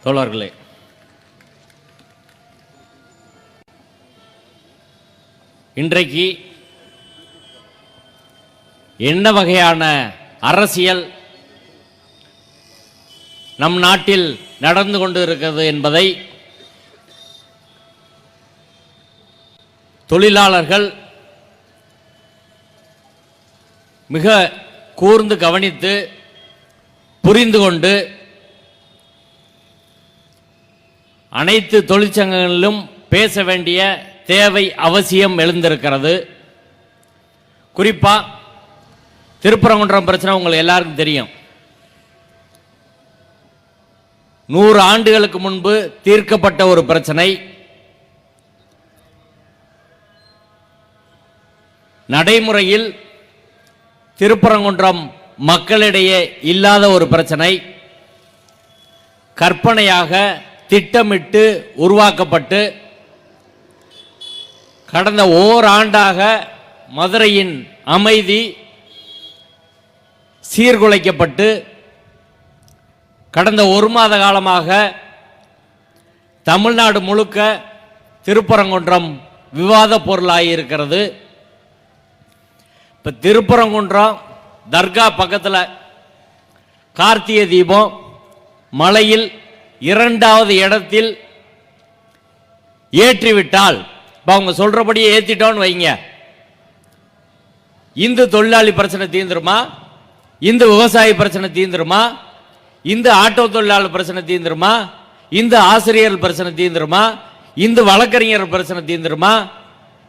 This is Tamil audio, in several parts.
தோழர்களே, இன்றைக்கு என்ன வகையான அரசியல் நம் நாட்டில் நடந்து கொண்டு இருக்கிறது என்பதை தொழிலாளர்கள் மிக கூர்ந்து கவனித்து புரிந்து கொண்டு அனைத்து தொழிற்சங்கங்களிலும் பேச வேண்டிய தேவை அவசியம் எழுந்திருக்கிறது. குறிப்பாக திருப்பரங்குன்றம் பிரச்சனை உங்களுக்கு எல்லாருக்கும் தெரியும். 100 ஆண்டுகளுக்கு முன்பு தீர்க்கப்பட்ட ஒரு பிரச்சனை, நடைமுறையில் திருப்பரங்குன்றம் மக்களிடையே இல்லாத ஒரு பிரச்சனை, கற்பனையாக திட்டமிட்டு உருவாக்கப்பட்டு கடந்த ஓராண்டாக மதுரையின் அமைதி சீர்குலைக்கப்பட்டு கடந்த 1 மாத காலமாக தமிழ்நாடு முழுக்க திருப்பரங்குன்றம் விவாத பொருளாகியிருக்கிறது. இப்போ திருப்பரங்குன்றம் தர்கா பக்கத்தில் கார்த்திகை தீபம் மலையில் 2வது இடத்தில் ஏற்றிவிட்டால், இப்போ அவங்க சொல்றபடியே ஏற்றிட்டோன்னு வைங்க, இந்து தொழிலாளி பிரச்சனை தீர்ந்துருமா? இந்து விவசாயி பிரச்சனை தீர்ந்துருமா? இந்த ஆட்டோ தொழிலாளர் பிரச்சனை தீர்ந்துருமா? இந்த ஆசிரியர் பிரச்சனை தீர்ந்துருமா? இந்த வழக்கறிஞர் பிரச்சனை தீர்ந்துருமா?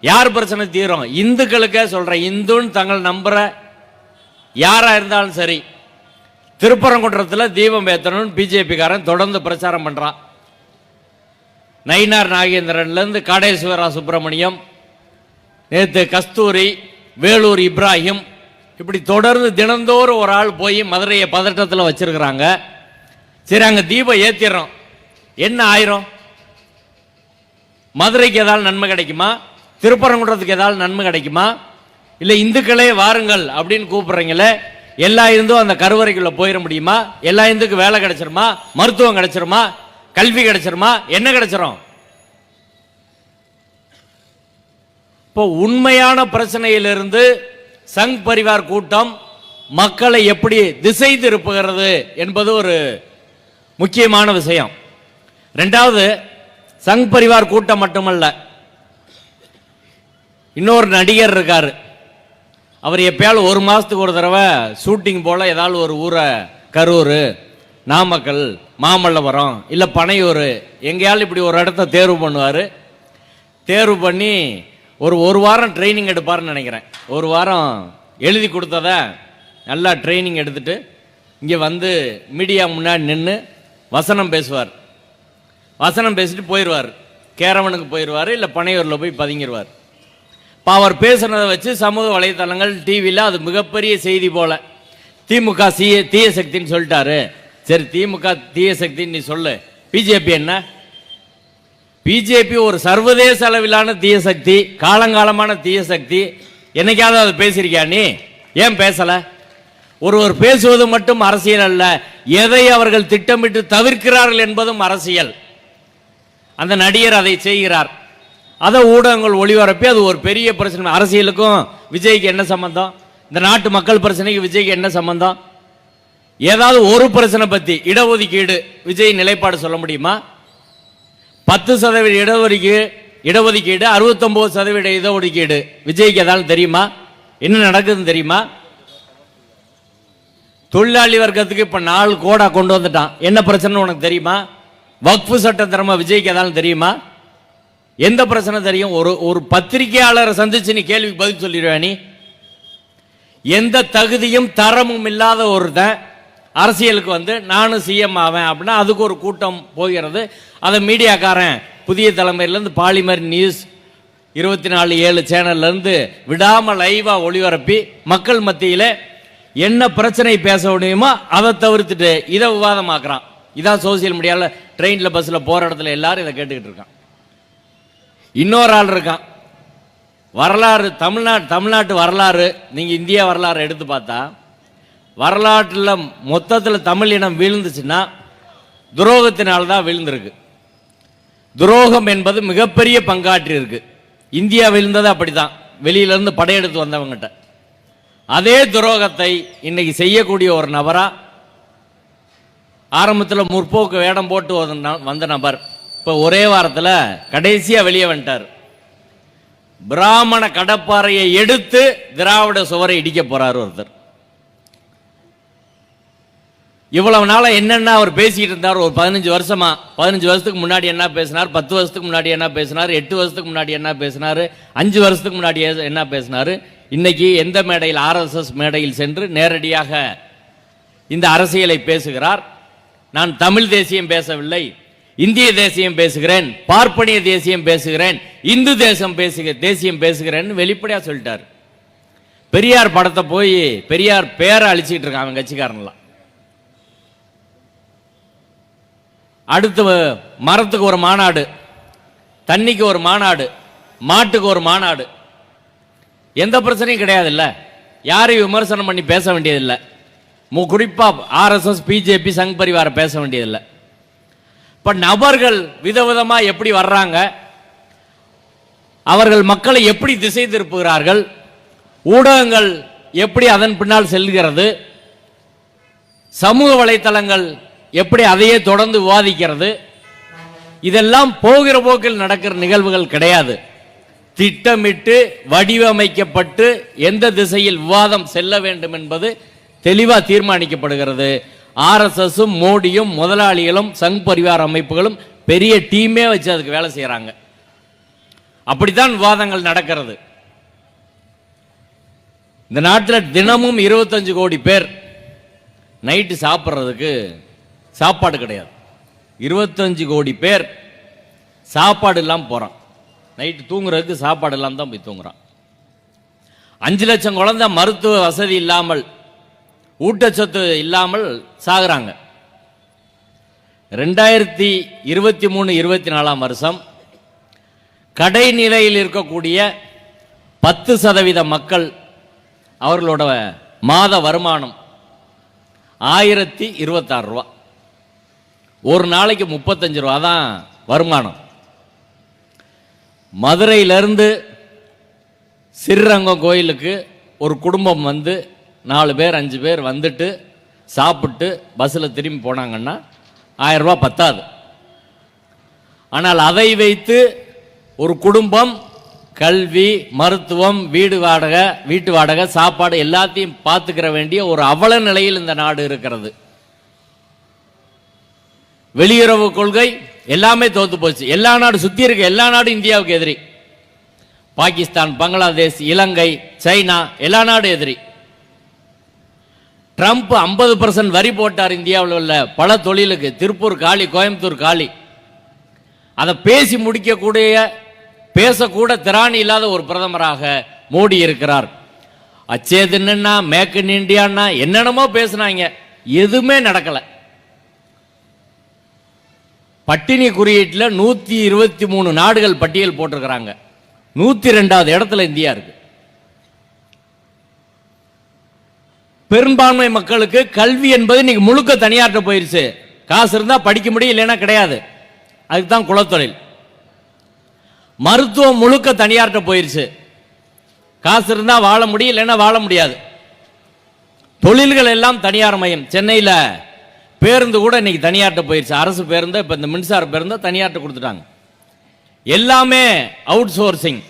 யார் பிரச்சனை தீரும்? இந்துக்களுக்கே சொல்றேன், இந்துன்னு தங்கள் நம்புற யாரா இருந்தாலும் சரி, திருப்பரங்குன்றத்தில் தீபம் ஏற்றணும்னு பிஜேபிக்காரன் தொடர்ந்து பிரச்சாரம் பண்றான். நயினார் நாகேந்திரன்லேருந்து காடேஸ்வரா சுப்பிரமணியம், நேற்று கஸ்தூரி, வேலூர் இப்ராஹிம், இப்படி தொடர்ந்து தினந்தோறும் ஒரு ஆள் போய் மதுரையை பதட்டத்தில் வச்சிருக்கிறாங்க. சரி, அங்கே தீபம் ஏற்றிடுறோம், என்ன ஆயிரும்? மதுரைக்கு ஏதாவது நன்மை கிடைக்குமா? திருப்பரங்குன்றத்துக்கு ஏதாவது நன்மை கிடைக்குமா? இல்லை இந்துக்களே வாருங்கள் அப்படின்னு கூப்பிடுறீங்களே, எல்லா இந்தும் அந்த கருவறைக்குள்ள போயிட முடியுமா? எல்லா இந்துக்கு வேலை கிடைச்சிருமா? மருத்துவம் கிடைச்சிருமா? கல்வி கிடைச்சிருமா? என்ன கிடைச்சிரும்? இப்போ உண்மையான பிரச்சனையிலிருந்து சங் பரிவார் கூட்டம் மக்களை எப்படி திசை திருப்புகிறது என்பது ஒரு முக்கியமான விஷயம். 2வது, சங் பரிவார் கூட்டம் மட்டுமல்ல, இன்னொரு நடிகர் இருக்காரு. அவர் எப்பயாவது 1 மாதத்துக்கு ஒரு தடவை ஷூட்டிங் போல ஏதாவது ஒரு ஊரை, கரூர், நாமக்கல், மாமல்லபுரம், இல்லை பனையூர், எங்கேயாலும் இப்படி ஒரு இடத்த தேர்வு பண்ணுவார். தேர்வு பண்ணி ஒரு வாரம் ட்ரைனிங் எடுப்பார்னு நினைக்கிறேன். 1 வாரம் எழுதி கொடுத்தத நல்லா ட்ரைனிங் எடுத்துட்டு இங்கே வந்து மீடியா முன்னாடி நின்று வசனம் பேசுவார். வசனம் பேசிட்டு போயிடுவார், கேரவனுக்கு போயிடுவார், இல்லை பனையூரில் போய் பதுங்கிடுவார். இப்போ அவர் பேசுனதை வச்சு சமூக வலைத்தளங்கள், டிவியில் அது மிகப்பெரிய செய்தி போல, திமுக தீய சக்தின்னு சொல்லிட்டாரு. சரி, திமுக தீய சக்தின்னு நீ சொல்லு, பிஜேபி என்ன? பிஜேபி ஒரு சர்வதேச அளவிலான தீய சக்தி, காலங்காலமான தீய சக்தி. என்னைக்காவது அது பேசியிருக்கியா நீ? ஏன் பேசல? ஒருவர் பேசுவது மட்டும் அரசியல் அல்ல, எதை அவர்கள் திட்டமிட்டு தவிர்க்கிறார்கள் என்பதும் அரசியல். அந்த நடிகர் அதை செய்கிறார், அதை ஊடகங்கள் ஒளிபரப்பி அது ஒரு பெரிய பிரச்சனை. அரசியலுக்கும் விஜய்க்கு என்ன சம்பந்தம்? இந்த நாட்டு மக்கள் பிரச்சனைக்கு விஜய்க்கு என்ன சம்பந்தம்? ஏதாவது ஒரு பிரச்சனை பத்தி இடஒதுக்கீடு விஜய் நிலைப்பாடு சொல்ல முடியுமா? 10% இடஒதுக்கீடு, 69% இடஒதுக்கீடு விஜய்க்கு ஏதாவது தெரியுமா? என்ன நடக்குதுன்னு தெரியுமா? தொழிலாளி வர்க்கத்துக்கு இப்ப 4 கோடா கொண்டு வந்துட்டான், என்ன பிரச்சனை உனக்கு தெரியுமா? வக்ஃபு சட்டம் தரமா விஜய்க்கு ஏதாவது தெரியுமா? எந்த பிரச்சனை தெரியும்? ஒரு பத்திரிகையாளரை சந்திச்சு நீ கேள்விக்கு பதில் சொல்லிடுவே நீ? எந்த தகுதியும் தரமும் இல்லாத ஒருத்தன் அரசியலுக்கு வந்து நானும் சிஎம் ஆவேன் அப்படின்னா அதுக்கு ஒரு கூட்டம் போகிறது. அதை மீடியாக்காரன் புதிய தலைமையிலேருந்து பாலிமர் நியூஸ் 24/7 சேனல்லேருந்து விடாமல் லைவாக ஒளிபரப்பி மக்கள் மத்தியில் என்ன பிரச்சனை பேச முடியுமோ அதை தவிர்த்துட்டு இதை விவாதமாக்குறான். இதான் சோசியல் மீடியாவில் ட்ரெயினில் பஸ்ஸில் போகிற இடத்துல எல்லாரும் இதை கேட்டுக்கிட்டு இருக்கான். இன்னொரு ஆள் இருக்கான், வரலாறு தமிழ்நாட்டு வரலாறு, நீங்கள் இந்தியா வரலாறு எடுத்து பார்த்தா வரலாற்றில் மொத்தத்தில் தமிழ் இனம் வீழ்ந்துச்சுன்னா துரோகத்தினால்தான் விழுந்திருக்கு. துரோகம் என்பது மிகப்பெரிய பங்காற்றி இருக்கு. இந்தியா விழுந்தது அப்படிதான், வெளியிலிருந்து படையெடுத்து வந்தவங்கிட்ட. அதே துரோகத்தை இன்னைக்கு செய்யக்கூடிய ஒரு நபரா ஆரம்பத்தில் முற்போக்கு வேடம் போட்டு வந்த நபர் இப்ப ஒரே வாரத்தில் கடைசியா வெளியே வந்துட்டார். பிராமண கடப்பாறையை எடுத்து திராவிட சுவரை இடிக்க போறார் ஒருத்தர். இவ்வளவு நாள என்னென்ன அவர் பேசிட்டு இருந்தார், ஒரு 15 வருஷமா, 15 வருஷத்துக்கு முன்னாடி என்ன பேசினார், 10 வருஷத்துக்கு முன்னாடி என்ன பேசினார், 8 வருஷத்துக்கு முன்னாடி என்ன பேசினார், 5 வருஷத்துக்கு முன்னாடி என்ன பேசினார், இன்னைக்கு எந்த மேடையில், RSS மேடையில் சென்று நேரடியாக இந்த அரசியலை பேசுகிறார். நான் தமிழ் தேசியம் பேசவில்லை, இந்திய தேசியம் பேசுகிறேன், பார்ப்பனிய தேசியம் பேசுகிறேன், இந்து தேசியம் பேசுகிறேன் வெளிப்படையா சொல்லிட்டார். பெரியார் படத்தை போய் பெரியார் பேரை அழிச்சிட்டு இருக்கான் அவன் கட்சிக்காரன்லாம். அடுத்து மரத்துக்கு ஒரு மாநாடு, தண்ணிக்கு ஒரு மாநாடு, மாட்டுக்கு ஒரு மாநாடு. எந்த பிரச்சனையும் கிடையாது. இல்ல யாரையும் விமர்சனம் பண்ணி பேச வேண்டியதில்லை. குறிப்பா RSS, BJP, சங் பரிவார பேச வேண்டியதில்லை. இப்ப நபர்கள் விதவிதமா எப்படி வர்றாங்க, அவர்கள் மக்களை எப்படி திசை திருப்புகிறார்கள், ஊடகங்கள் எப்படி அதன் பின்னால் செல்கிறது, சமூக வலைத்தளங்கள் எப்படி அதையே தொடர்ந்து விவாதிக்கிறது, இதெல்லாம் போகிற போக்கில் நடக்கிற நிகழ்வுகள் கிடையாது. திட்டமிட்டு வடிவமைக்கப்பட்டு எந்த திசையில் விவாதம் செல்ல வேண்டும் என்பது தெளிவா தீர்மானிக்கப்படுகிறது. RSSம் மோடியும் முதலாளிகளும் சங் பரிவார அமைப்புகளும் பெரிய டீமே வச்சு அதுக்கு வேலை செய்யறாங்க. அப்படித்தான் விவாதங்கள் நடக்கிறது. இந்த நாட்டில் தினமும் 25 கோடி பேர் நைட்டு சாப்பிட்றதுக்கு சாப்பாடு கிடையாது. 25 கோடி பேர் சாப்பாடு இல்லாமல் போறான். நைட்டு தூங்குறதுக்கு சாப்பாடு இல்லாமல் தான் போய் தூங்குறான். 5 லட்சம் குழந்தை மருத்துவ வசதி இல்லாமல், ஊட்டச்சத்து இல்லாமல் சாகுறாங்க. 2023-24 வருஷம் கடைநிலையில் இருக்கக்கூடிய 10% மக்கள் அவர்களோட மாத வருமானம் 1026 ரூபா. ஒரு நாளைக்கு 35 ரூபா தான் வருமானம். மதுரையிலிருந்து ஸ்ரீரங்கம் கோயிலுக்கு ஒரு குடும்பம் வந்து 4 பேர் 5 பேர் வந்துட்டு சாப்பிட்டு பஸ்ஸில் திரும்பி போனாங்கன்னா 1000 ரூபா பத்தாது. ஆனால் அதை வைத்து ஒரு குடும்பம் கல்வி, மருத்துவம், வீட்டு வாடகை, சாப்பாடு எல்லாத்தையும் பார்த்துக்கிற வேண்டிய ஒரு அவல நிலையில் இந்த நாடு இருக்கிறது. வெளியுறவு கொள்கை எல்லாமே தோத்து போச்சு. எல்லா நாடு சுத்தி இருக்க எல்லா நாடும் இந்தியாவுக்கு எதிரி. பாகிஸ்தான், பங்களாதேஷ், இலங்கை, சைனா எல்லா நாடும் எதிரி. ட்ரம்ப் 50% வரி போட்டார் இந்தியாவில் உள்ள பல தொழிலுக்கு. திருப்பூர் காலி, கோயம்புத்தூர் காலி. அதை பேசி முடிக்கக்கூடிய, பேசக்கூட திராணி இல்லாத ஒரு பிரதமராக மோடி இருக்கிறார். அச்சே தின்னா, மேக் இன் இந்தியான்னா என்னென்னமோ பேசினாங்க, எதுவுமே நடக்கல. பட்டினி குறியீட்டில் 123 நாடுகள் பட்டியல் போட்டிருக்கிறாங்க. 102வது இடத்துல இந்தியா இருக்கு. பெரும்பான்மை மக்களுக்கு கல்வி என்பது இன்னைக்கு முழுக்க தனியார்ட்ட போயிருச்சு. காசு இருந்தா படிக்க முடியும், இல்லைன்னா கிடையாது. அதுதான் குலத்தொழில். மருத்துவம் முழுக்க தனியார்ட்ட போயிருச்சு. காசு இருந்தா வாழ முடியும், இல்லைன்னா வாழ முடியாது. தொழில்கள் எல்லாம் தனியார் மயம். சென்னையில் பேருந்து கூட இன்னைக்கு தனியார்ட்ட போயிருச்சு. அரசு பேருந்து, இப்ப இந்த மின்சார பேருந்து தனியார்ட்ட கொடுத்துட்டாங்க. எல்லாமே அவுட் சோர்சிங்.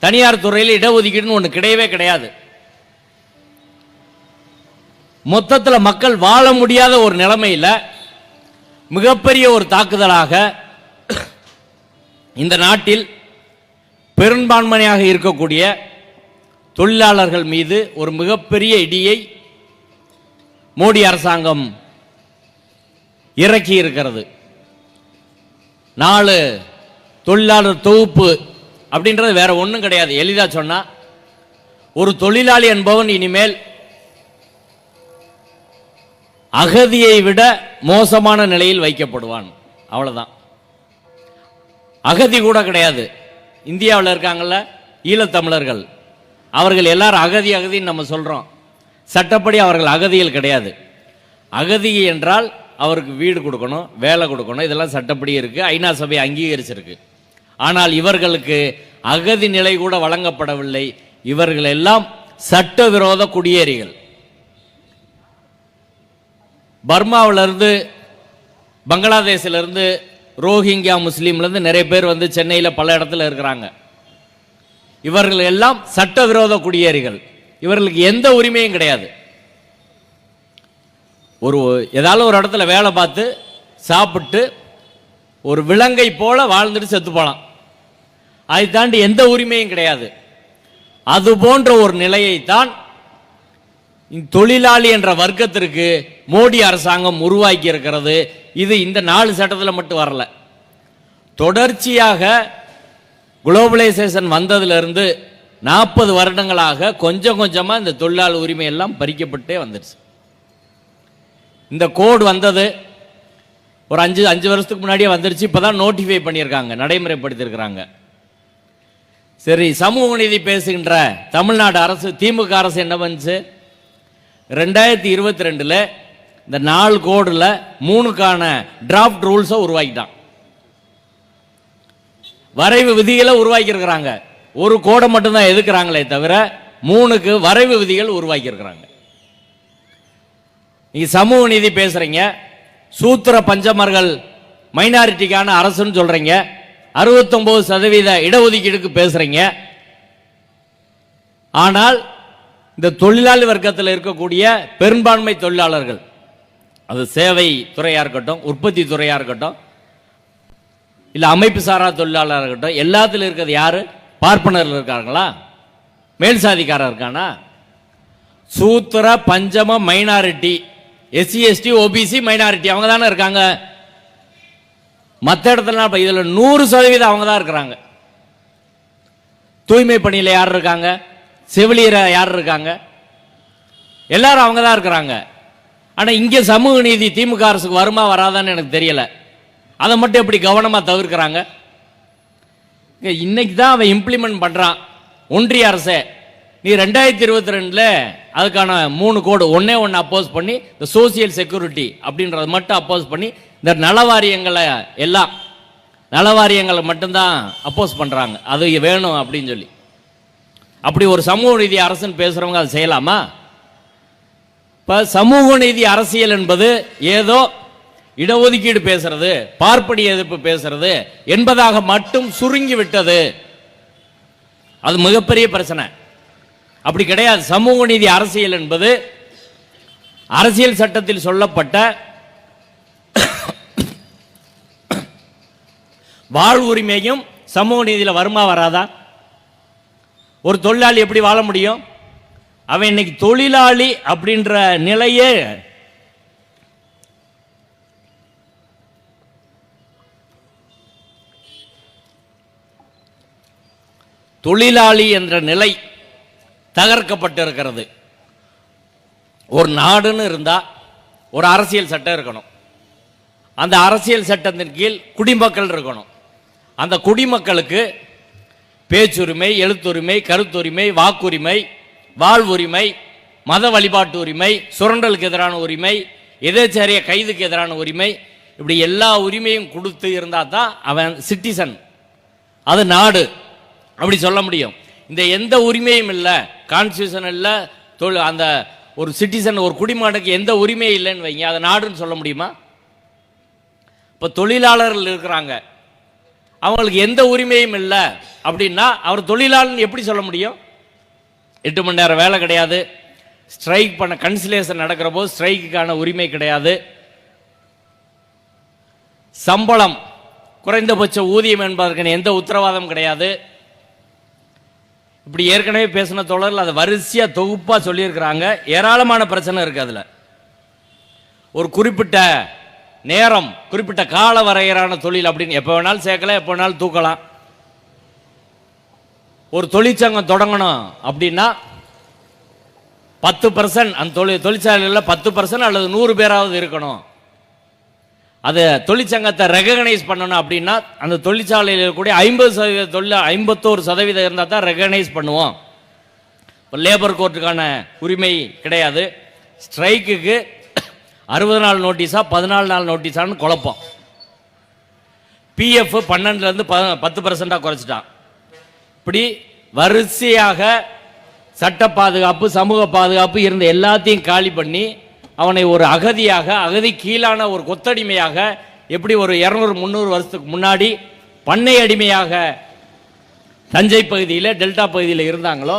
தனியார் துறையில் இடஒதுக்கீடுன்னு ஒன்று கிடையவே கிடையாது. மொத்தத்தில் மக்கள் வாழ முடியாத ஒரு நிலைமையில் மிகப்பெரிய ஒரு தாக்குதலாக இந்த நாட்டில் பெரும்பான்மையாக இருக்கக்கூடிய தொழிலாளர்கள் மீது ஒரு மிகப்பெரிய இடியை மோடி அரசாங்கம் இறக்கி இருக்கிறது. 4 தொழிலாளர் தொகுப்பு அப்படின்றது வேற ஒன்றும் கிடையாது. எளிதா சொன்னா, ஒரு தொழிலாளி என்பவன் இனிமேல் அகதியை விட மோசமான நிலையில் வைக்கப்படுவான். அவ்வளவுதான். அகதி கூட கிடையாது. இந்தியாவில் இருக்காங்கல்ல ஈழத்தமிழர்கள், அவர்கள் எல்லாரும் அகதின்னு நம்ம சொல்றோம். சட்டப்படி அவர்கள் அகதிகள் கிடையாது. அகதி என்றால் அவருக்கு வீடு கொடுக்கணும், வேலை கொடுக்கணும், இதெல்லாம் சட்டப்படி இருக்கு, ஐநா சபை அங்கீகரிச்சிருக்கு. ஆனால் இவர்களுக்கு அகதி நிலை கூட வழங்கப்படவில்லை. இவர்கள் எல்லாம் சட்டவிரோத குடியேறிகள். பர்மாவிலிருந்து, பங்களாதேஷிலிருந்து, ரோஹிங்கியா முஸ்லீம்லேருந்து நிறைய பேர் வந்து சென்னையில் பல இடத்துல இருக்கிறாங்க. இவர்கள் எல்லாம் சட்டவிரோத குடியேறிகள். இவர்களுக்கு எந்த உரிமையும் கிடையாது. ஏதாவது ஒரு இடத்துல வேலை பார்த்து சாப்பிட்டு ஒரு விலங்கை போல வாழ்ந்துட்டு செத்து போகலாம். அதை தாண்டி எந்த உரிமையும் கிடையாது. அது போன்ற ஒரு நிலையைத்தான் தொழிலாளி என்ற வர்க்கத்திற்கு மோடி அரசாங்கம் உருவாக்கி இருக்கிறது. இது இந்த 4 சட்டத்தில் மட்டும் வரல. தொடர்ச்சியாக குளோபலைசேஷன் வந்ததிலிருந்து 40 வருடங்களாக கொஞ்சம் கொஞ்சமாக இந்த தொழிலாளர் உரிமை எல்லாம் பறிக்கப்பட்டே வந்துடுச்சு. இந்த கோடு வந்தது ஒரு 5 வருஷத்துக்கு முன்னாடியே வந்துருச்சு. இப்போதான் நோட்டிஃபை பண்ணியிருக்காங்க, நடைமுறைப்படுத்தியிருக்கிறாங்க. சரி, சமூக நீதி பேசுகின்ற தமிழ்நாடு அரசு, திமுக அரசு என்ன பண்ணுச்சு? 2022 இந்த 4 கோடில் 3க்கான டிராஃப்ட் ரூல்ஸை உருவாக்கிட்டான். வரைவு விதிகளை உருவாக்கி இருக்கிறாங்க. ஒரு கோடை மட்டும்தான் எதுக்குறாங்களே தவிர 3க்கு வரைவு விதிகள் உருவாக்கி இருக்கிறாங்க. நீங்க சமூக நீதி பேசுறீங்க, சூத்திர பஞ்சமர்கள் மைனாரிட்டிக்கான அரசுன்னு சொல்றீங்க, 69% இடஒதுக்கீடுக்கு பேசுறீங்க. ஆனால் இந்த தொழிலாளி வர்க்கத்தில் இருக்கக்கூடிய பெரும்பான்மை தொழிலாளர்கள், அது சேவை துறையா இருக்கட்டும், உற்பத்தி துறையா இருக்கட்டும், இல்ல அமைப்பு சாரா தொழிலாளராக இருக்கட்டும், எல்லாத்திலும் இருக்கிறது யாரு? பார்ப்பனர்கள் இருக்காங்களா? மேல் சாதிக்காரர் இருக்கானா? சூத்திர பஞ்சம minority, SC ST OBC minority அவங்க தானே இருக்காங்க. மற்ற இடத்துல இதுல 100% அவங்க தான் இருக்கிறாங்க. தூய்மை பணியில யார் இருக்காங்க? செவிலியர் யார் இருக்காங்க? எல்லாரும் அவங்க தான் இருக்கிறாங்க. ஆனா இங்க சமூக நீதி திமுக அரசுக்கு வருமா வராதான்னு எனக்கு தெரியல. அதை மட்டும் எப்படி கவனமா தவிர்க்கிறாங்க? இன்னைக்கு தான் அவன் இம்ப்ளிமெண்ட் பண்றான் ஒன்றிய அரசே. நீ 2022 அதுக்கான 3 கோடு ஒன்னே அப்போஸ் பண்ணி, இந்த சோசியல் செக்யூரிட்டி அப்படின்றத மட்டும் அப்போஸ் பண்ணி, இந்த நலவாரியங்களை எல்லாம் நலவாரியங்களை மட்டும்தான் அப்போஸ் பண்றாங்க. அது வேணும் அப்படின்னு சொல்லி. அப்படி ஒரு சமூக நீதி அரசுன்னு பேசுறவங்க அதை செய்யலாமா? இப்ப சமூக நீதி அரசியல் என்பது ஏதோ இடஒதுக்கீடு பேசுறது, பார்ப்பனிய எதிர்ப்பு பேசுறது என்பதாக மட்டும் சுருங்கி விட்டது. அது மிகப்பெரிய பிரச்சனை. அப்படி கிடையாது. சமூக நீதி அரசியல் என்பது அரசியல் சட்டத்தில் சொல்லப்பட்ட வாழ்வுரிமையும் சமூக நீதியில் வருமா வராதா? ஒரு தொழிலாளி எப்படி வாழ முடியும்? அவன் இன்னைக்கு தொழிலாளி அப்படின்ற நிலையே தொழிலாளி என்ற நிலை தகர்க்கப்பட்டிருக்கிறது. ஒரு நாடுன்னு இருந்தா ஒரு அரசியல் சட்டம் இருக்கணும். அந்த அரசியல் சட்டத்தின் கீழ் குடிமக்கள் இருக்கணும். அந்த குடிமக்களுக்கு பேச்சுரிமை, எழுத்துரிமை, கருத்துரிமை, வாக்குரிமை, வாழ்வுரிமை, மத வழிபாட்டு உரிமை, சுரண்டலுக்கு எதிரான உரிமை, எதேச்சரிய கைதுக்கு எதிரான உரிமை, இப்படி எல்லா உரிமையும் கொடுத்து இருந்தா தான் அவன் சிட்டிசன், அது நாடு அப்படி சொல்ல முடியும். இந்த எந்த உரிமையும் இல்லை, கான்ஸ்டியூஷன் இல்லை, அந்த ஒரு சிட்டிசன் ஒரு குடிமகனுக்கு எந்த உரிமையும் இல்லைன்னு வைங்க, அதை நாடுன்னு சொல்ல முடியுமா? இப்போ தொழிலாளர்கள் இருக்கிறாங்க, அவங்களுக்கு எந்த உரிமையும் இல்லை அப்படின்னா அவர் தொழிலாளர்னு எப்படி சொல்ல முடியும்? 8 மணி நேரம் வேலை கிடையாது, ஸ்ட்ரைக் பண்ண கன்சிலேஷன் நடக்கிற போது ஸ்ட்ரைக்குக்கான உரிமை கிடையாது, சம்பளம் குறைந்தபட்ச ஊதியம் என்பதற்கு எந்த உத்தரவாதம் கிடையாது. இப்படி ஏற்கனவே பேசின தொடரில் அதை வரிசையா தொகுப்பா சொல்லியிருக்கிறாங்க. ஏராளமான பிரச்சனை இருக்கு. அதுல ஒரு குறிப்பிட்ட நேரம், குறிப்பிட்ட கால வரையறான தொழில் அப்படின்னு எப்ப வேணாலும் சேர்க்கலாம், எப்ப வேணாலும் தூக்கலாம். ஒரு தொழிற்சங்கம் தொடங்கணும் அப்படின்னா 10% அந்த தொழிற்சாலையில் 10% அல்லது 100 பேராவது இருக்கணும். அது தொழிற்சங்கத்தை ரெகனைஸ் பண்ணணும் அப்படின்னா அந்த தொழிற்சாலையில் இருக்கக்கூடிய 50% தொழில் 51% இருந்தால் தான் ரெகனைஸ் பண்ணுவோம். இப்போ லேபர் கோர்ட்டுக்கான உரிமை கிடையாது. ஸ்ட்ரைக்குக்கு 60 நாள் நோட்டீஸா 14 நாள் நோட்டீஸான்னு குழப்பம். பிஎஃப் 12லேருந்து 10% குறைச்சிட்டான். இப்படி வரிசையாக சட்ட பாதுகாப்பு, சமூக பாதுகாப்பு இருந்த எல்லாத்தையும் காலி பண்ணி அவனை ஒரு அகதியாக, அகதி கீழான ஒரு கொத்தடிமையாக, எப்படி ஒரு 200-300 வருஷத்துக்கு முன்னாடி பண்ணை அடிமையாக தஞ்சை பகுதியில், டெல்டா பகுதியில் இருந்தாங்களோ,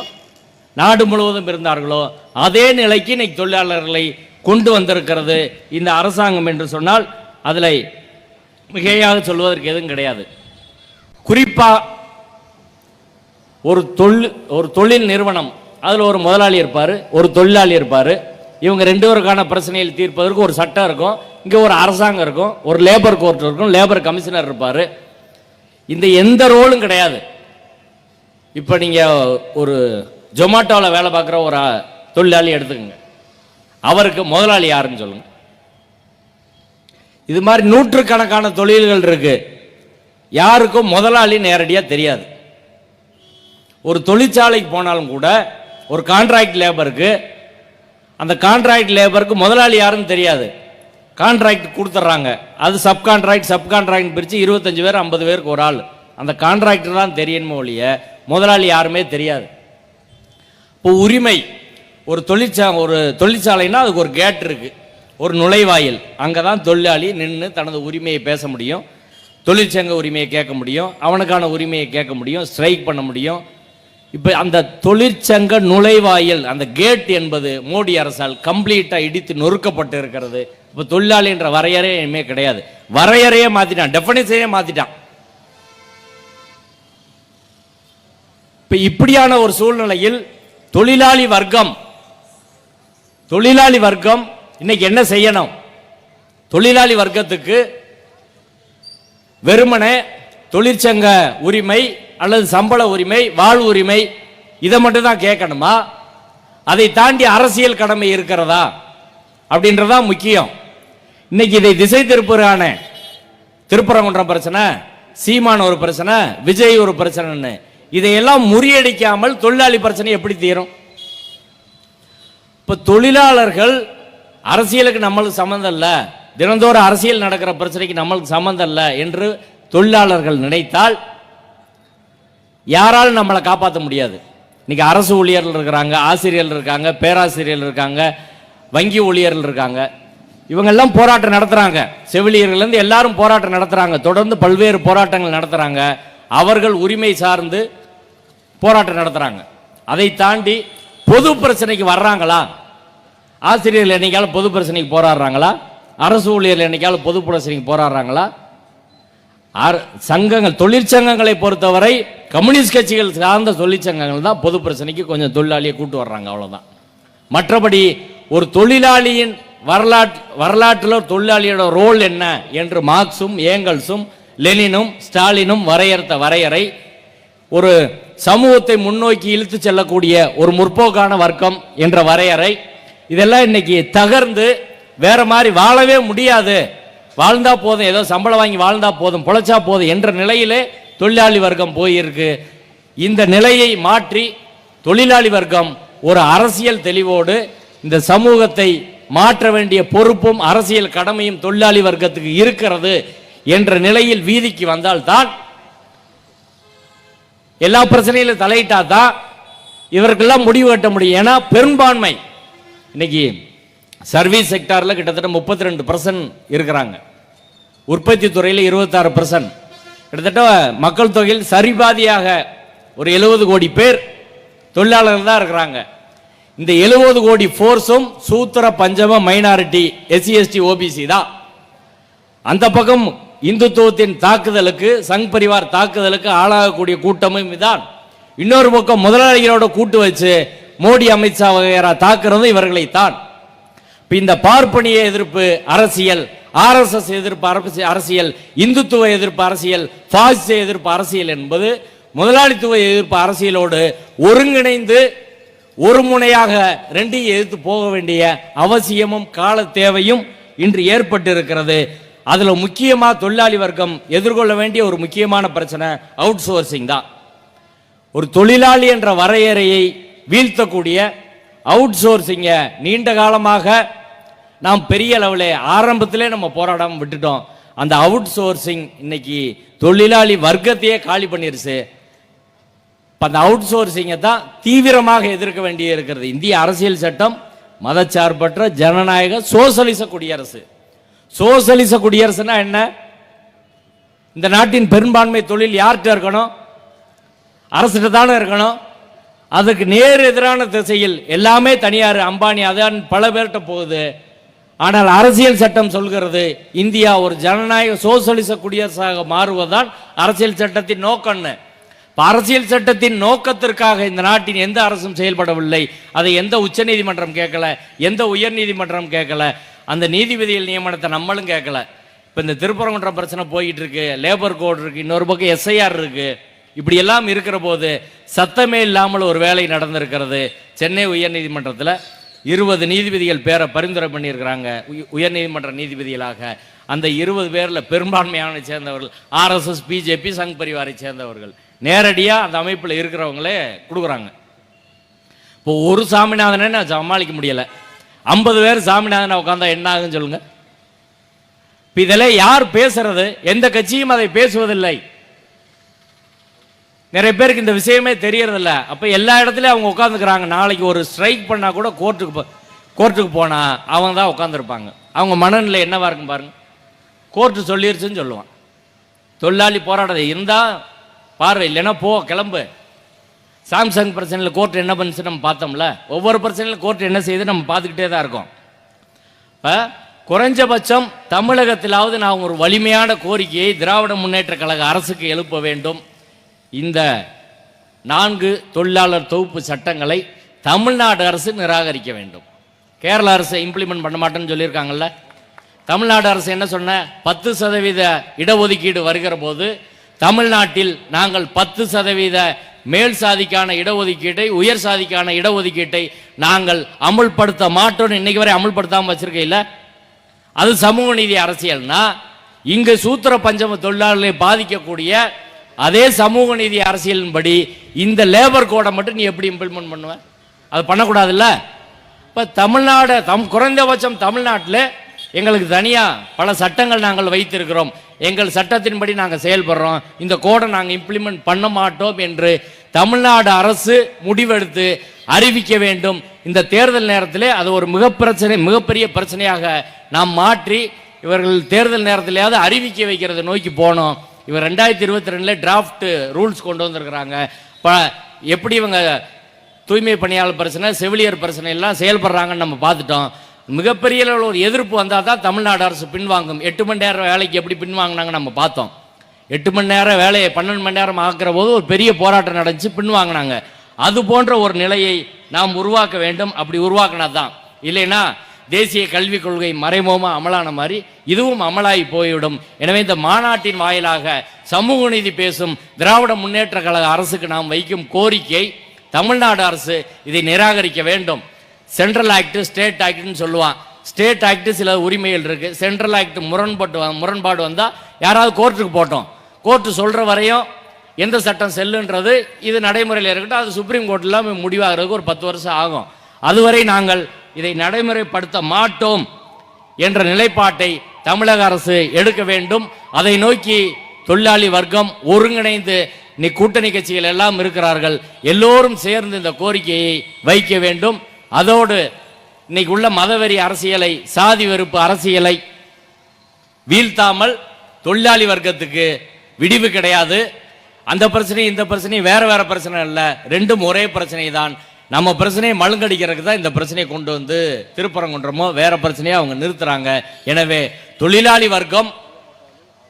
நாடு முழுவதும் இருந்தார்களோ, அதே நிலைக்கு இன்னைக்கு தொழிலாளர்களை கொண்டு வந்திருக்கிறது இந்த அரசாங்கம் என்று சொன்னால் அதில் மிகையாக சொல்வதற்கு எதுவும் கிடையாது. குறிப்பா ஒரு தொழில் நிறுவனம், அதில் ஒரு முதலாளி இருப்பார், ஒரு தொழிலாளி இருப்பார். இவங்க 2 பேருக்கான பிரச்சனையில் தீர்ப்பதற்கு ஒரு சட்டம் இருக்கும், இங்கே ஒரு அரசாங்கம் இருக்கும், ஒரு லேபர் கோர்ட் இருக்கும், லேபர் கமிஷனர் இருப்பார். இந்த எந்த ரோலும் கிடையாது. இப்போ நீங்கள் ஒரு ஜொமாட்டோவில் வேலை பார்க்குற ஒரு தொழிலாளி எடுத்துக்கோங்க, அவருக்கு முதலாளி யாருன்னு சொல்லுங்க. இது மாதிரி நூற்றுக்கணக்கான தொழில்கள் இருக்கு, யாருக்கும் முதலாளி நேரடியாக தெரியாது. ஒரு தொழிற்சாலைக்கு போனாலும் கூட ஒரு கான்ட்ராக்ட் லேபருக்கு, அந்த கான்ட்ராக்ட் லேபருக்கு முதலாளி யாருன்னு தெரியாது. கான்ட்ராக்ட் கொடுத்துட்றாங்க, அது சப்கான்ட்ராக்ட் பிரித்து 25 பேர் 50 பேருக்கு ஒரு ஆள், அந்த கான்ட்ராக்டர் தான் தெரியணுமோ ஒழிய முதலாளி யாருமே தெரியாது. இப்போ உரிமை, ஒரு தொழிற்சாலைன்னா அதுக்கு ஒரு கேட் இருக்கு, ஒரு நுழைவாயில், அங்கே தான் தொழிலாளி நின்று தனது உரிமையை பேச முடியும், தொழிற்சங்க உரிமையை கேட்க முடியும், அவனுக்கான உரிமையை கேட்க முடியும், ஸ்ட்ரைக் பண்ண முடியும். இப்போ அந்த தொழிற்சங்க நுழைவாயில், அந்த கேட் என்பது மோடி அரசால் கம்ப்ளீட்டாக இடித்து நொறுக்கப்பட்டு இருக்கிறது. இப்போ தொழிலாளி என்ற வரையறையே இனிமே கிடையாது, வரையறையே மாற்றிட்டான், டெஃபினிஷனே மாற்றிட்டான். இப்போ இப்படியான ஒரு சூழ்நிலையில் தொழிலாளி வர்க்கம் இன்னைக்கு என்ன செய்யணும்? தொழிலாளி வர்க்கத்துக்கு வெறுமனே தொழிற்சங்க உரிமை அல்லது சம்பள உரிமை, வாழ்வு உரிமை, இதை மட்டும் தான் கேட்கணுமா? அதை தாண்டி அரசியல் கடமை இருக்கிறதா அப்படின்றதா முக்கியம். இன்னைக்கு இதை திசை திருப்பரங்குன்றம் பிரச்சனை, சீமான் ஒரு பிரச்சனை, விஜய் ஒரு பிரச்சனை, இதையெல்லாம் முறியடிக்காமல் தொழிலாளி பிரச்சனை எப்படி தீரும்? இப்ப தொழிலாளர்கள் அரசியலுக்கு நம்மளுக்கு சம்பந்தம் இல்லை, தினந்தோறும் அரசியல் நடக்கிற பிரச்சனைக்கு நம்மளுக்கு சம்பந்தம் இல்லை என்று தொழிலாளர்கள் நினைத்தால் யாராலும் நம்மளை காப்பாற்ற முடியாது. இன்னைக்கு அரசு ஊழியர்கள் இருக்கிறாங்க, ஆசிரியர்கள் இருக்காங்க, பேராசிரியர்கள் இருக்காங்க, வங்கி ஊழியர்கள் இருக்காங்க, இவங்கெல்லாம் போராட்டம் நடத்துறாங்க. செவிலியர்கள் எல்லாரும் போராட்டம் நடத்துறாங்க, தொடர்ந்து பல்வேறு போராட்டங்கள் நடத்துறாங்க. அவர்கள் உரிமை சார்ந்து போராட்டம் நடத்துறாங்க. அதை தாண்டி பொது பிரச்சனைக்கு வர்றாங்களா? ஆசிரியர்கள் என்னைக்காலும் பொது பிரச்சனைக்கு போராடுறாங்களா? அரசு ஊழியர்கள் என்னைக்காலும் பொது பிரச்சனைக்கு போராடுறாங்களா? சங்கங்கள், தொழிற்சங்கங்களை பொறுத்தவரை கம்யூனிஸ்ட் கட்சிகள் சார்ந்த தொழிற்சங்கங்கள் தான் பொது பிரச்சனைக்கு கொஞ்சம் தொழிலாளியை கூட்டு வர்றாங்க, அவ்வளவுதான். மற்றபடி ஒரு தொழிலாளியின் வரலாற்றில் தொழிலாளியோட ரோல் என்ன என்று மார்க்சும், ஏங்கல்ஸும், லெனினும், ஸ்டாலினும் வரையறுத்த வரையறை ஒரு சமூகத்தை முன்னோக்கி இழுத்து செல்லக்கூடிய ஒரு முற்போக்கான வர்க்கம் என்ற வரையறை, இதெல்லாம் இன்னைக்கு தகர்ந்து வேற மாதிரி வாழவே முடியாது, வாழ்ந்தா போதும், ஏதோ சம்பளம் வாங்கி வாழ்ந்தா போதும், பொழைச்சா போதும் என்ற நிலையிலே தொழிலாளி வர்க்கம் போயிருக்கு. இந்த நிலையை மாற்றி தொழிலாளி வர்க்கம் ஒரு அரசியல் தெளிவோடு இந்த சமூகத்தை மாற்ற வேண்டிய பொறுப்பும் அரசியல் கடமையும் தொழிலாளி வர்க்கத்துக்கு இருக்கிறது என்ற நிலையில் வீதிக்கு வந்தால்தான், எல்லா பிரச்சனையிலும் தலையிட்டா தான் இவருக்கெல்லாம் முடிவு கட்ட முடியும். ஏன்னா பெரும்பான்மை இன்னைக்கு சர்வீஸ் செக்டார்ல கிட்டத்தட்ட 32% இருக்கிறாங்க, உற்பத்தி துறையில் 26%, கிட்டத்தட்ட மக்கள் தொகையில் சரிபாதியாக ஒரு 70 கோடி பேர் தொழிலாளர்கள் தான் இருக்கிறாங்க. இந்த 70 கோடி போர்ஸும் சூத்திர பஞ்சம மைனாரிட்டி, SC ST OBC தான். அந்த பக்கம் இந்துத்துவத்தின் தாக்குதலுக்கு, சங் பரிவார் தாக்குதலுக்கு ஆளாகக்கூடிய கூட்டமும் இதான். இன்னொரு பக்கம் முதலாளிகளோட கூட்டு வச்சு மோடி, அமித்ஷா வகையரா தாக்குறது இவர்களைத்தான். இந்த பார்ப்பனிய எதிர்ப்பு அரசியல், RSS எதிர்ப்பு அரசியல், இந்துத்துவ எதிர்ப்பு அரசியல், பாசிச எதிர்ப்பு அரசியல் என்பது முதலாளித்துவ எதிர்ப்பு அரசியலோடு ஒருங்கிணைந்து ஒரு முனையாக ரெண்டையும் எதிர்த்து போக வேண்டிய அவசியமும் கால தேவையும் இன்று ஏற்பட்டு இருக்கிறது. அதுல முக்கியமா தொழிலாளி வர்க்கம் எதிர்கொள்ள வேண்டிய ஒரு முக்கியமான பிரச்சனை அவுட் சோர்சிங் தான். ஒரு தொழிலாளி என்ற வரையறையை வீழ்த்தக்கூடிய அவுட் சோர்சிங்க நீண்ட காலமாக நாம் பெரிய அளவில் ஆரம்பத்திலே நம்ம போராடாமல் விட்டுட்டோம். அந்த அவுட் சோர்சிங் இன்னைக்கு தொழிலாளி வர்க்கத்தையே காலி பண்ணிருச்சு. அந்த அவுட் சோர்சிங்கை தான் தீவிரமாக எதிர்க்க வேண்டிய இருக்கிறது. இந்திய அரசியல் சட்டம் மதச்சார்பற்ற ஜனநாயக சோசலிச குடியரசு. சோசலிச குடியரசுனா என்ன? இந்த நாட்டின் பெரும்பான்மை தொழில் யார்கிட்ட இருக்கணும்? அரசுகிட்ட தானே இருக்கணும். அதுக்கு நேர் எதிரான திசையில் எல்லாமே தனியார், அம்பானி, அதான் பல பேர்கிட்ட போகுது. ஆனால் அரசியல் சட்டம் சொல்கிறது இந்தியா ஒரு ஜனநாயக சோசலிச குடியரசாக மாறுவதுதான் அரசியல் சட்டத்தின் நோக்கம்னு. அரசியல் சட்டத்தின் நோக்கத்திற்காக இந்த நாட்டின் எந்த அரசும் செயல்படவில்லை. அதை எந்த உச்ச நீதிமன்றம் கேட்கல, எந்த உயர் நீதிமன்றம் கேட்கல, அந்த நீதிபதிகள் நியமனத்தை நம்மளும் கேட்கல. இப்போ இந்த திருப்பரங்குன்றம் பிரச்சனை போயிட்டு இருக்கு, லேபர் கோட் இருக்கு, இன்னொரு பக்கம் எஸ்ஐஆர் இருக்கு. இப்படி எல்லாம் இருக்கிற போது சத்தமே இல்லாமல் ஒரு வேலை நடந்திருக்கிறது. சென்னை உயர் நீதிமன்றத்தில் 20 நீதிபதிகள் பேரை பரிந்துரை பண்ணியிருக்கிறாங்க உயர் நீதிமன்ற நீதிபதிகளாக. அந்த 20 பேரில் பெரும்பான்மையான சேர்ந்தவர்கள் RSS, பிஜேபி, சங் பரிவாரை சேர்ந்தவர்கள். நேரடியாக அந்த அமைப்பில் இருக்கிறவங்களே கொடுக்குறாங்க. இப்போ ஒரு சாமிநாதனே நான் சமாளிக்க முடியலை. 50 பேர் சாமிநாதனை உட்காந்தா என்ன ஆகுன்னு சொல்லுங்க. இப்போ இதில் யார் பேசுறது? எந்த கட்சியும் அதை பேசுவதில்லை. நிறைய பேருக்கு இந்த விஷயமே தெரியறதில்ல. அப்போ எல்லா இடத்துலையும் அவங்க உட்காந்துக்கிறாங்க. நாளைக்கு ஒரு ஸ்ட்ரைக் பண்ணால் கூட கோர்ட்டுக்கு போனால் அவங்க தான் உட்காந்துருப்பாங்க. அவங்க மனநிலை என்னவா இருக்கும் பாருங்க. கோர்ட்டு சொல்லிருச்சுன்னு சொல்லுவான். தொழிலாளி போராட்டம் இருந்தால் பாரு, இல்லைன்னா போ, கிளம்பு. சாம்சங் பிரச்சனையில் கோர்ட் என்ன பண்ணுச்சு நம்ம பார்த்தோம்ல. ஒவ்வொரு பிரச்சனையிலும் கோர்ட் என்ன செய்யுது நம்ம பார்த்துக்கிட்டே தான் இருக்கோம். இப்போ குறைஞ்சபட்சம் தமிழகத்திலாவது நான் ஒரு வலிமையான கோரிக்கையை திராவிட முன்னேற்ற கழக அரசுக்கு எழுப்ப வேண்டும். இந்த 4 தொழிலாளர் தொகுப்பு சட்டங்களை தமிழ்நாடு அரசு நிராகரிக்க வேண்டும். கேரள அரசு இம்ப்ளிமெண்ட் பண்ண மாட்டேன்னு சொல்லியிருக்காங்கல்ல. தமிழ்நாடு அரசு என்ன சொன்ன? 10% இடஒதுக்கீடு வருகிற போது தமிழ்நாட்டில் நாங்கள் 10% மேல் சாதிக்கான இடஒதுக்கீட்டை, உயர் சாதிக்கான இடஒதுக்கீட்டை நாங்கள் அமுல்படுத்த மாட்டோம். இன்னைக்கு வரை அமுல்படுத்தாமல் வச்சிருக்க இல்லை. அது சமூக நீதி அரசியல்னா, இங்கு சூத்திர பஞ்சம தொழிலாளர்களை பாதிக்கக்கூடிய அதே சமூக நீதி அரசியலின்படி இந்த லேபர் கோடை மட்டும் நீ எப்படி இம்ப்ளிமெண்ட் பண்ணுவ? அது பண்ணக்கூடாதுல்ல. இப்போ தமிழ்நாடு குறைந்தபட்சம் தமிழ்நாட்டில் எங்களுக்கு தனியாக பல சட்டங்கள் நாங்கள் வைத்திருக்கிறோம். எங்கள் சட்டத்தின்படி நாங்கள் செயல்படுறோம். இந்த கோடை நாங்கள் இம்ப்ளிமெண்ட் பண்ண மாட்டோம் என்று தமிழ்நாடு அரசு முடிவெடுத்து அறிவிக்க வேண்டும். இந்த தேர்தல் நேரத்தில் அது ஒரு மிகப்பெரிய பிரச்சனையாக நாம் மாற்றி இவர்கள் தேர்தல் நேரத்திலேயாவது அறிவிக்க வைக்கிறத நோக்கி போனோம். இவர் 2022 டிராஃப்ட் ரூல்ஸ் கொண்டு வந்திருக்கிறாங்க. எப்படி இவங்க தூய்மை பணியாளர் பிரச்சனை, செவிலியர் பிரச்சனை எல்லாம் செயல்படுறாங்கன்னு நம்ம பார்த்துட்டோம். மிகப்பெரிய ஒரு எதிர்ப்பு வந்தால் தான் தமிழ்நாடு அரசு பின்வாங்கும். 8 மணி நேரம் வேலைக்கு எப்படி பின்வாங்கினாங்க நம்ம பார்த்தோம். 8 மணி நேரம் வேலையை 12 மணி நேரம் ஆக்குற போது ஒரு பெரிய போராட்டம் நடந்துச்சு, பின்வாங்கினாங்க. அது போன்ற ஒரு நிலையை நாம் உருவாக்க வேண்டும். அப்படி உருவாக்கினா தான், இல்லைன்னா தேசிய கல்விக் கொள்கை மறைமுகமாக அமலான மாதிரி இதுவும் அமலாகி போய்விடும். எனவே இந்த மாநாட்டின் வாயிலாக சமூக நீதி பேசும் திராவிட முன்னேற்ற கழக அரசுக்கு நாம் வைக்கும் கோரிக்கை, தமிழ்நாடு அரசு இதை நிராகரிக்க வேண்டும். சென்ட்ரல் ஆக்ட், ஸ்டேட் ஆக்ட்னு சொல்லுவான். ஸ்டேட் ஆக்ட் சில உரிமைகள் இருக்கு. சென்ட்ரல் ஆக்ட் முரண்பாடு வந்தால் யாராவது கோர்ட்டுக்கு போட்டோம். கோர்ட்டு சொல்ற வரையும் எந்த சட்டம் செல்லுன்றது இது நடைமுறையில் இருக்கட்டும். அது சுப்ரீம் கோர்ட்டில் முடிவாகிறதுக்கு ஒரு 10 வருஷம் ஆகும். அதுவரை நாங்கள் இதை நடைமுறைப்படுத்த மாட்டோம் என்ற நிலைப்பாட்டை தமிழக அரசு எடுக்க வேண்டும். அதை நோக்கி தொழிலாளி வர்க்கம் ஒருங்கிணைந்து இன்னைக்கு கூட்டணி கட்சிகள் எல்லாம் இருக்கிறார்கள். எல்லோரும் சேர்ந்து இந்த கோரிக்கையை வைக்க வேண்டும். அதோடு இன்னைக்கு உள்ள மதவெறி அரசியலை, சாதி வெறுப்பு அரசியலை வீழ்த்தாமல் தொழிலாளி வர்க்கத்துக்கு விடிவு கிடையாது. அந்த பிரச்சனை இந்த பிரச்சனை வேற வேற பிரச்சனை இல்ல, ரெண்டும் ஒரே பிரச்சனை தான். நம்ம பிரச்சனையை மழுங்கடிக்கிறதுக்கு தான் இந்த பிரச்சனையை கொண்டு வந்து திருப்பரங்குன்றமோ வேற பிரச்சனையை அவங்க நிறுத்துறாங்க. எனவே தொழிலாளி வர்க்கம்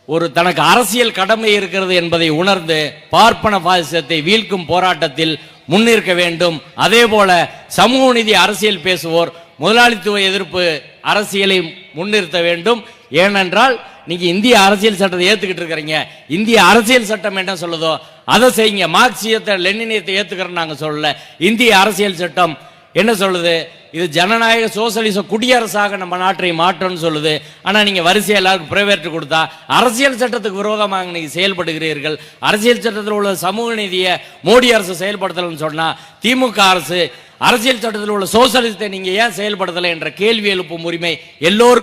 ஒரு தனக்கு அரசியல் கடமை இருக்கிறது என்பதை உணர்ந்து பார்ப்பன பாசிசத்தை வீழ்க்கும் போராட்டத்தில் முன்னிற்க வேண்டும். அதே போல சமூக நீதி அரசியல் பேசுவோர் முதலாளித்துவ எதிர்ப்பு அரசியலை முன்னிறுத்த வேண்டும். ஏனென்றால் நீங்க இந்திய அரசியல் சட்டத்தை ஏத்துக்கிட்டு இருக்கிறீங்க. இந்திய அரசியல் சட்டம் என்ன சொல்லுதோ அதை செய்யுங்க. மார்க்சியத்தை லெனினியத்தை ஏத்துக்கிறோம் நாங்க சொல்லல. இந்திய அரசியல் சட்டம் என்ன சொல்லுது? இது ஜனநாயக சோசலிச குடியரசாக நம்ம நாட்டை மாற்றம்னு சொல்லுது. ஆனா நீங்க வரிசையா எல்லாருக்கும் பிரைவேட் கொடுத்தா அரசியல் சட்டத்துக்கு விரோதமாக நீங்க செயல்படுகிறீர்கள். அரசியல் சட்டத்தில் உள்ள சமூக நீதியை மோடி அரசு செயல்படுத்தலன்னு சொன்னா திமுக அரசு அரசியல் சட்டத்தில் உள்ள சோசலிசத்தை நீங்க ஏன் செயல்படுத்தலை என்ற கேள்வி எழுப்பும் உரிமை எல்லோருக்கும்